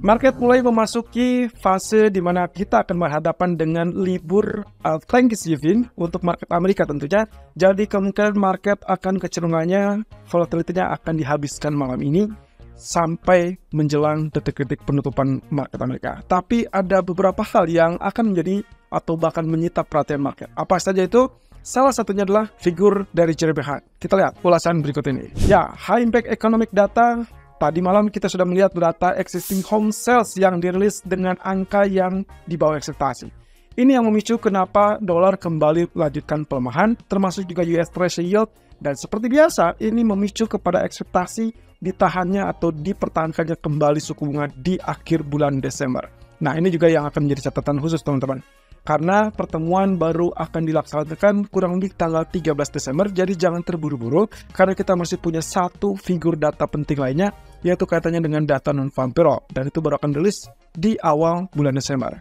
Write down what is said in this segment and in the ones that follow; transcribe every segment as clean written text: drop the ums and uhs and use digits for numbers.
Market mulai memasuki fase di mana kita akan berhadapan dengan libur Thanksgiving untuk market Amerika tentunya. Jadi kemungkinan market akan kecenderungannya volatility-nya akan dihabiskan malam ini sampai menjelang detik-detik penutupan market Amerika. Tapi ada beberapa hal yang akan menjadi atau bahkan menyita perhatian market. Apa saja itu? Salah satunya adalah figur dari Jeremy Hunt. Kita lihat ulasan berikut ini. Ya, high impact economic data. Tadi malam kita sudah melihat data existing home sales yang dirilis dengan angka yang di bawah ekspektasi. Ini yang memicu kenapa dolar kembali melanjutkan pelemahan, termasuk juga US Treasury yield. Dan seperti biasa, ini memicu kepada ekspektasi ditahannya atau dipertahankannya kembali suku bunga di akhir bulan Desember. Nah, ini juga yang akan menjadi catatan khusus teman-teman. Karena pertemuan baru akan dilaksanakan kurang lebih tanggal 13 Desember, jadi jangan terburu-buru, karena kita masih punya satu figur data penting lainnya, yaitu kaitannya dengan data non-farm payroll, dan itu baru akan rilis di awal bulan Desember.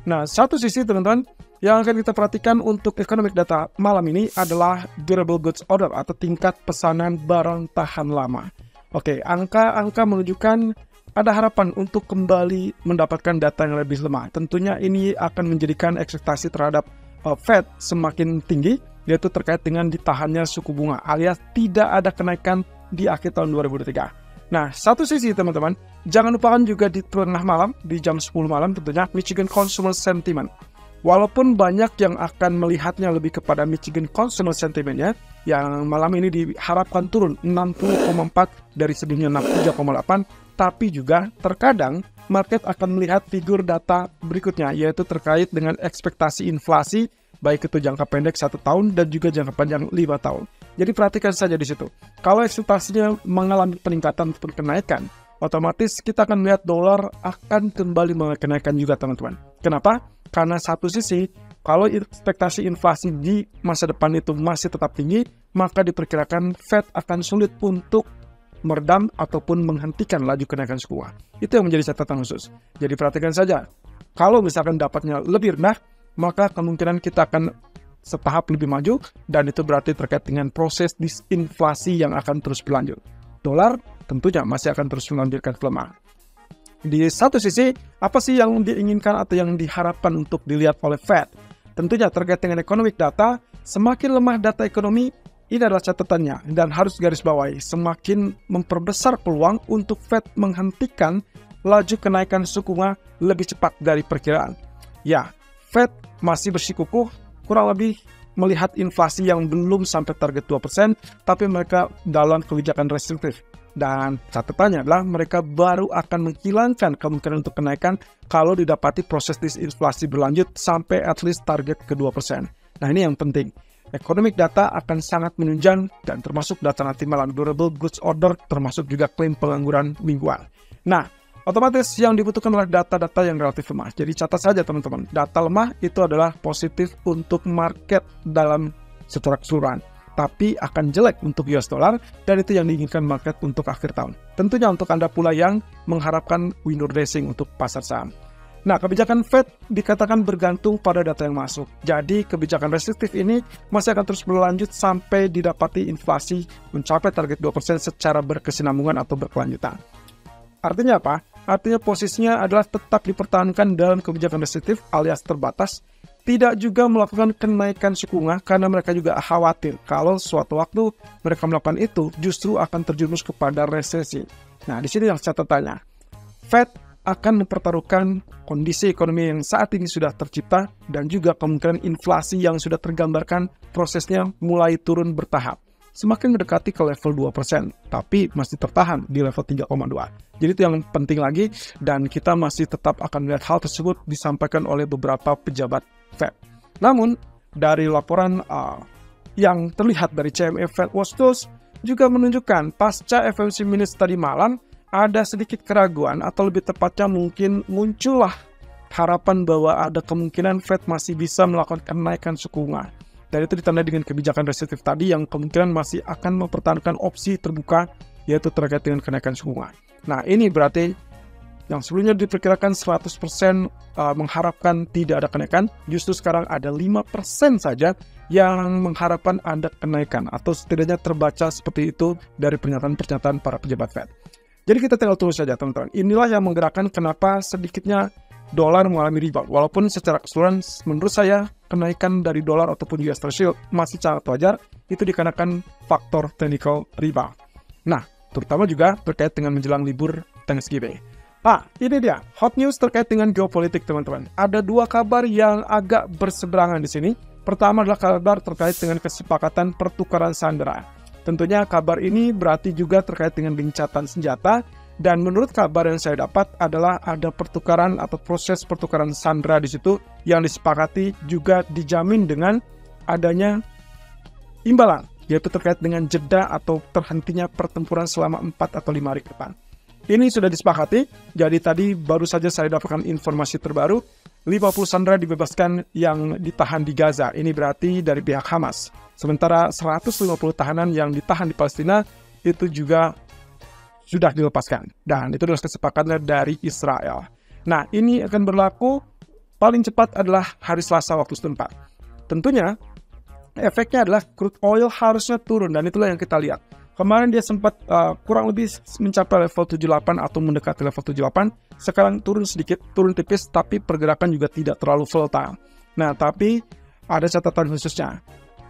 Nah, satu sisi teman-teman, yang akan kita perhatikan untuk economic data malam ini adalah durable goods order, atau tingkat pesanan barang tahan lama. Oke, angka-angka menunjukkan ada harapan untuk kembali mendapatkan data yang lebih lemah. Tentunya ini akan menjadikan ekspektasi terhadap Fed semakin tinggi, yaitu terkait dengan ditahannya suku bunga, alias tidak ada kenaikan di akhir tahun 2023. Nah, satu sisi teman-teman, jangan lupakan juga di tengah malam, di jam 10 malam tentunya, Michigan Consumer Sentiment. Walaupun banyak yang akan melihatnya lebih kepada Michigan Consumer Sentiment-nya, yang malam ini diharapkan turun 60,4 dari sebelumnya 63,8, tapi juga terkadang market akan melihat figur data berikutnya, yaitu terkait dengan ekspektasi inflasi, baik itu jangka pendek 1 tahun dan juga jangka panjang 5 tahun. Jadi perhatikan saja di situ. Kalau ekspektasinya mengalami peningkatan ataupun kenaikan, otomatis kita akan melihat dolar akan kembali mengenaikan juga teman-teman. Kenapa? Karena satu sisi, kalau ekspektasi inflasi di masa depan itu masih tetap tinggi, maka diperkirakan Fed akan sulit untuk meredam ataupun menghentikan laju kenaikan suku bunga. Itu yang menjadi catatan khusus. Jadi perhatikan saja, kalau misalkan dapatnya lebih rendah, maka kemungkinan kita akan setahap lebih maju, dan itu berarti terkait dengan proses disinflasi yang akan terus berlanjut. Dolar tentunya masih akan terus melanjutkan pelemahan. Di satu sisi, apa sih yang diinginkan atau yang diharapkan untuk dilihat oleh Fed? Tentunya terkait dengan economic data, semakin lemah data ekonomi, ini adalah catatannya, dan harus garis bawahi, semakin memperbesar peluang untuk Fed menghentikan laju kenaikan suku bunga lebih cepat dari perkiraan. Ya, Fed masih bersikukuh kurang lebih melihat inflasi yang belum sampai target 2%, tapi mereka dalam kebijakan restriktif. Dan catatannya adalah mereka baru akan menghilangkan kemungkinan untuk kenaikan kalau didapati proses disinflasi berlanjut sampai at least target ke 2%. Nah, ini yang penting. Economic data akan sangat menunjang, dan termasuk data nanti malam durable goods order, termasuk juga klaim pengangguran mingguan. Nah, otomatis yang dibutuhkan adalah data-data yang relatif lemah. Jadi catat saja teman-teman, data lemah itu adalah positif untuk market dalam secara keseluruhan, tapi akan jelek untuk US dollar, dan itu yang diinginkan market untuk akhir tahun. Tentunya untuk Anda pula yang mengharapkan window dressing untuk pasar saham. Nah, kebijakan Fed dikatakan bergantung pada data yang masuk. Jadi, kebijakan restriktif ini masih akan terus berlanjut sampai didapati inflasi mencapai target 2% secara berkesinambungan atau berkelanjutan. Artinya apa? Artinya posisinya adalah tetap dipertahankan dalam kebijakan restriktif alias terbatas, tidak juga melakukan kenaikan suku bunga karena mereka juga khawatir kalau suatu waktu mereka melakukan itu justru akan terjerumus kepada resesi. Nah, di sini yang catatannya, Fed akan mempertaruhkan kondisi ekonomi yang saat ini sudah tercipta dan juga kemungkinan inflasi yang sudah tergambarkan prosesnya mulai turun bertahap. Semakin mendekati ke level 2%, tapi masih tertahan di level 3,2. Jadi itu yang penting lagi, dan kita masih tetap akan melihat hal tersebut disampaikan oleh beberapa pejabat Fed. Namun, dari laporan yang terlihat dari CME Fed Watch Tools juga menunjukkan pasca FOMC minutes tadi malam, ada sedikit keraguan atau lebih tepatnya mungkin muncullah harapan bahwa ada kemungkinan Fed masih bisa melakukan kenaikan suku bunga. Dan itu ditandai dengan kebijakan restriktif tadi yang kemungkinan masih akan mempertahankan opsi terbuka, yaitu terkait dengan kenaikan suku bunga. Nah, ini berarti yang sebelumnya diperkirakan 100% mengharapkan tidak ada kenaikan, justru sekarang ada 5% saja yang mengharapkan ada kenaikan, atau setidaknya terbaca seperti itu dari pernyataan-pernyataan para pejabat Fed. Jadi kita tinggal tunggu saja teman-teman. Inilah yang menggerakkan kenapa sedikitnya dolar mengalami rebound. Walaupun secara keseluruhan menurut saya kenaikan dari dolar ataupun US Treasury masih sangat wajar, itu dikarenakan faktor technical rebound. Nah, terutama juga terkait dengan menjelang libur Thanksgiving. Ini dia hot news terkait dengan geopolitik teman-teman. Ada dua kabar yang agak berseberangan di sini. Pertama adalah kabar terkait dengan kesepakatan pertukaran sandera. Tentunya kabar ini berarti juga terkait dengan gencatan senjata. Dan menurut kabar yang saya dapat adalah ada pertukaran atau proses pertukaran sandera di situ yang disepakati juga dijamin dengan adanya imbalan, yaitu terkait dengan jeda atau terhentinya pertempuran selama 4 atau 5 hari ke depan. Ini sudah disepakati, jadi tadi baru saja saya dapatkan informasi terbaru, 50 sandera dibebaskan yang ditahan di Gaza, ini berarti dari pihak Hamas. Sementara 150 tahanan yang ditahan di Palestina itu juga sudah dilepaskan. Dan itu adalah kesepakatan dari Israel. Nah, ini akan berlaku paling cepat adalah hari Selasa waktu setempat. Tentunya, efeknya adalah crude oil harusnya turun, dan itulah yang kita lihat. Kemarin dia sempat kurang lebih mencapai level 78 atau mendekati level 78. Sekarang turun sedikit, turun tipis, tapi pergerakan juga tidak terlalu volatile. Nah, tapi ada catatan khususnya.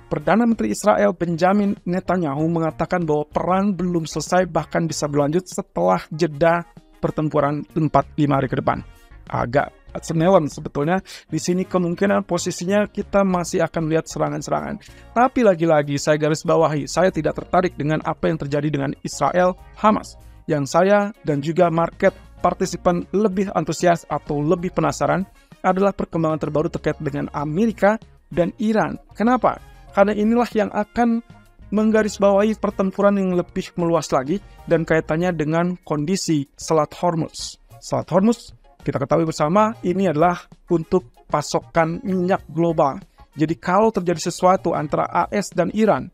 Perdana Menteri Israel Benjamin Netanyahu mengatakan bahwa perang belum selesai, bahkan bisa berlanjut setelah jeda pertempuran 4-5 hari ke depan. Agak senewan sebetulnya. Di sini kemungkinan posisinya kita masih akan lihat serangan-serangan. Tapi lagi-lagi saya garis bawahi, saya tidak tertarik dengan apa yang terjadi dengan Israel Hamas. Yang saya dan juga market partisipan lebih antusias atau lebih penasaran adalah perkembangan terbaru terkait dengan Amerika dan Iran. Kenapa? Karena inilah yang akan menggarisbawahi pertempuran yang lebih meluas lagi dan kaitannya dengan kondisi Selat Hormuz. Selat Hormuz, kita ketahui bersama, ini adalah untuk pasokan minyak global. Jadi kalau terjadi sesuatu antara AS dan Iran,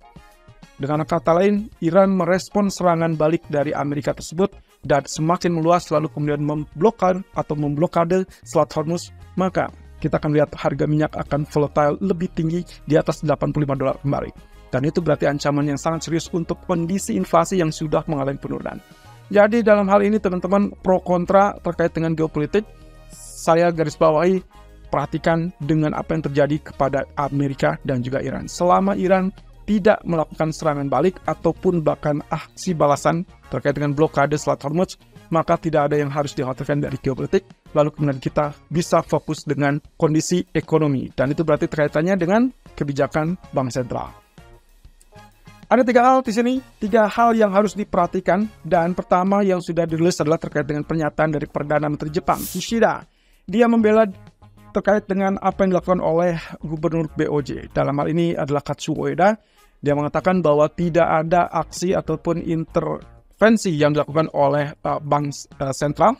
dengan kata lain, Iran merespon serangan balik dari Amerika tersebut dan semakin meluas lalu kemudian memblokade Selat Hormuz, maka kita akan lihat harga minyak akan volatile lebih tinggi di atas $85 kembali. Dan itu berarti ancaman yang sangat serius untuk kondisi inflasi yang sudah mengalami penurunan. Jadi dalam hal ini teman-teman, pro kontra terkait dengan geopolitik, saya garis bawahi, perhatikan dengan apa yang terjadi kepada Amerika dan juga Iran. Selama Iran tidak melakukan serangan balik ataupun bahkan aksi balasan terkait dengan blokade Selat Hormuz, maka tidak ada yang harus dikhawatirkan dari geopolitik. Lalu kemudian kita bisa fokus dengan kondisi ekonomi. Dan itu berarti terkaitannya dengan kebijakan bank sentral. Ada 3 hal di sini, 3 hal yang harus diperhatikan. Dan pertama yang sudah dirilis adalah terkait dengan pernyataan dari Perdana Menteri Jepang, Kishida. Dia membela terkait dengan apa yang dilakukan oleh Gubernur BOJ. Dalam hal ini adalah Katsuo Ueda. Dia mengatakan bahwa tidak ada aksi ataupun intervensi yang dilakukan oleh bank sentral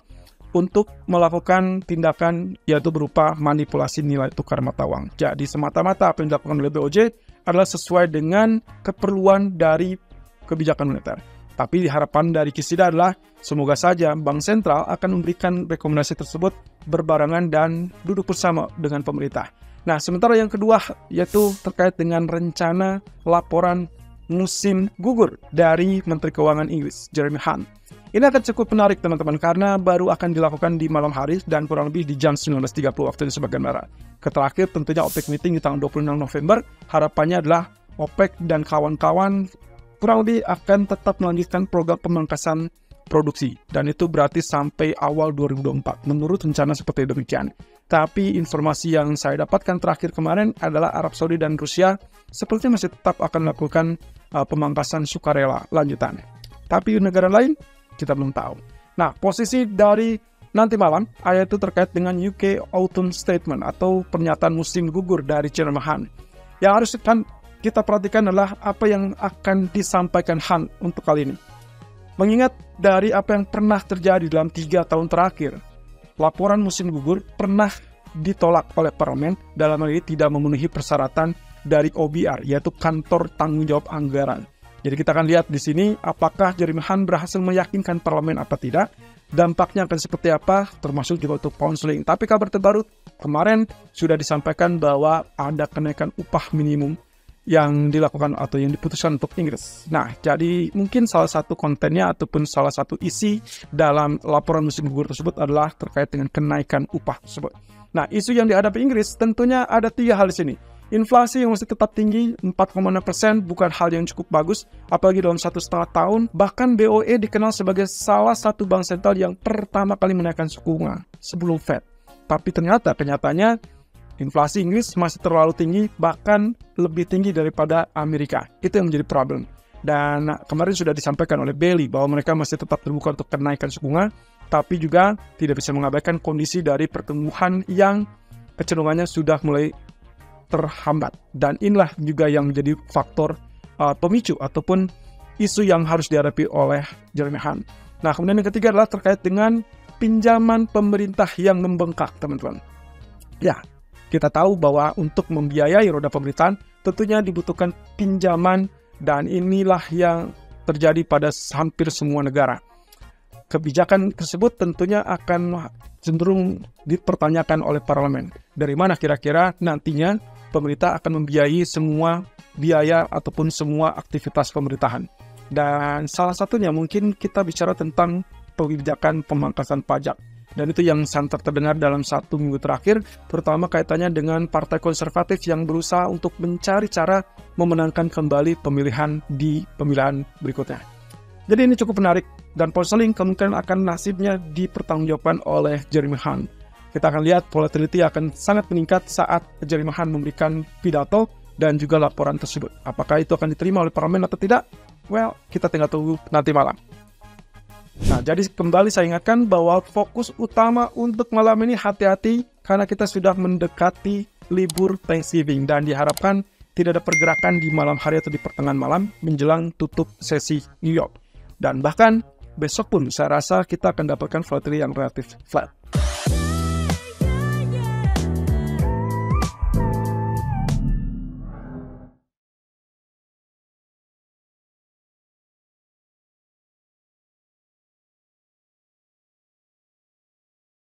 untuk melakukan tindakan yaitu berupa manipulasi nilai tukar mata uang. Jadi semata-mata apa yang dilakukan oleh BOJ adalah sesuai dengan keperluan dari kebijakan moneter. Tapi harapan dari Kishida adalah semoga saja bank sentral akan memberikan rekomendasi tersebut berbarengan dan duduk bersama dengan pemerintah. Nah, sementara yang kedua yaitu terkait dengan rencana laporan musim gugur dari Menteri Keuangan Inggris, Jeremy Hunt. Ini akan cukup menarik teman-teman karena baru akan dilakukan di malam hari dan kurang lebih di jam 19.30 waktu Indonesia bagian Barat. Terakhir tentunya OPEC meeting di tanggal 26 November. Harapannya adalah OPEC dan kawan-kawan kurang lebih akan tetap melanjutkan program pemangkasan produksi. Dan itu berarti sampai awal 2024. Menurut rencana seperti demikian. Tapi informasi yang saya dapatkan terakhir kemarin adalah Arab Saudi dan Rusia sepertinya masih tetap akan melakukan pemangkasan sukarela lanjutan. Tapi negara lain kita belum tahu. Nah, posisi dari nanti malam yaitu terkait dengan UK Autumn Statement atau pernyataan musim gugur dari Jeremy Hunt. Yang harus kita perhatikan adalah apa yang akan disampaikan Hunt untuk kali ini. Mengingat dari apa yang pernah terjadi dalam 3 tahun terakhir, laporan musim gugur pernah ditolak oleh parlemen dalam hal ini tidak memenuhi persyaratan dari OBR, yaitu kantor tanggung jawab anggaran. Jadi kita akan lihat di sini apakah Jeremy Hunt berhasil meyakinkan parlemen apa tidak, dampaknya akan seperti apa, termasuk juga untuk pound sterling. Tapi kabar terbaru kemarin sudah disampaikan bahwa ada kenaikan upah minimum yang dilakukan atau yang diputuskan untuk Inggris. Nah, jadi mungkin salah satu kontennya ataupun salah satu isi dalam laporan musim gugur tersebut adalah terkait dengan kenaikan upah tersebut. Nah, isu yang dihadapi Inggris tentunya ada 3 hal di sini. Inflasi yang masih tetap tinggi, 4,6%, bukan hal yang cukup bagus, apalagi dalam 1,5 tahun. Bahkan BOE dikenal sebagai salah satu bank sentral yang pertama kali menaikkan suku bunga sebelum Fed. Tapi ternyata kenyataannya, inflasi Inggris masih terlalu tinggi, bahkan lebih tinggi daripada Amerika. Itu yang menjadi problem. Dan kemarin sudah disampaikan oleh Bailey bahwa mereka masih tetap terbuka untuk kenaikan suku bunga, tapi juga tidak bisa mengabaikan kondisi dari pertumbuhan yang kecenderungannya sudah mulai terhambat. Dan inilah juga yang menjadi faktor pemicu ataupun isu yang harus dihadapi oleh Jeremy Hunt. Nah, kemudian yang ketiga adalah terkait dengan pinjaman pemerintah yang membengkak, teman-teman. Ya, kita tahu bahwa untuk membiayai roda pemerintahan tentunya dibutuhkan pinjaman, dan inilah yang terjadi pada hampir semua negara. Kebijakan tersebut tentunya akan cenderung dipertanyakan oleh parlemen. Dari mana kira-kira nantinya pemerintah akan membiayai semua biaya ataupun semua aktivitas pemerintahan. Dan salah satunya mungkin kita bicara tentang kebijakan pemangkasan pajak. Dan itu yang santer terdengar dalam 1 minggu terakhir, terutama kaitannya dengan Partai Konservatif yang berusaha untuk mencari cara memenangkan kembali pemilihan di pemilihan berikutnya. Jadi ini cukup menarik, dan pound sterling kemungkinan akan nasibnya dipertanggungjawabkan oleh Jeremy Hunt. Kita akan lihat volatility akan sangat meningkat saat Jeremy Hunt memberikan pidato dan juga laporan tersebut. Apakah itu akan diterima oleh parlemen atau tidak? Well, kita tinggal tunggu nanti malam. Nah, jadi kembali saya ingatkan bahwa fokus utama untuk malam ini hati-hati karena kita sudah mendekati libur Thanksgiving dan diharapkan tidak ada pergerakan di malam hari atau di pertengahan malam menjelang tutup sesi New York. Dan bahkan besok pun saya rasa kita akan dapatkan volatility yang relatif flat.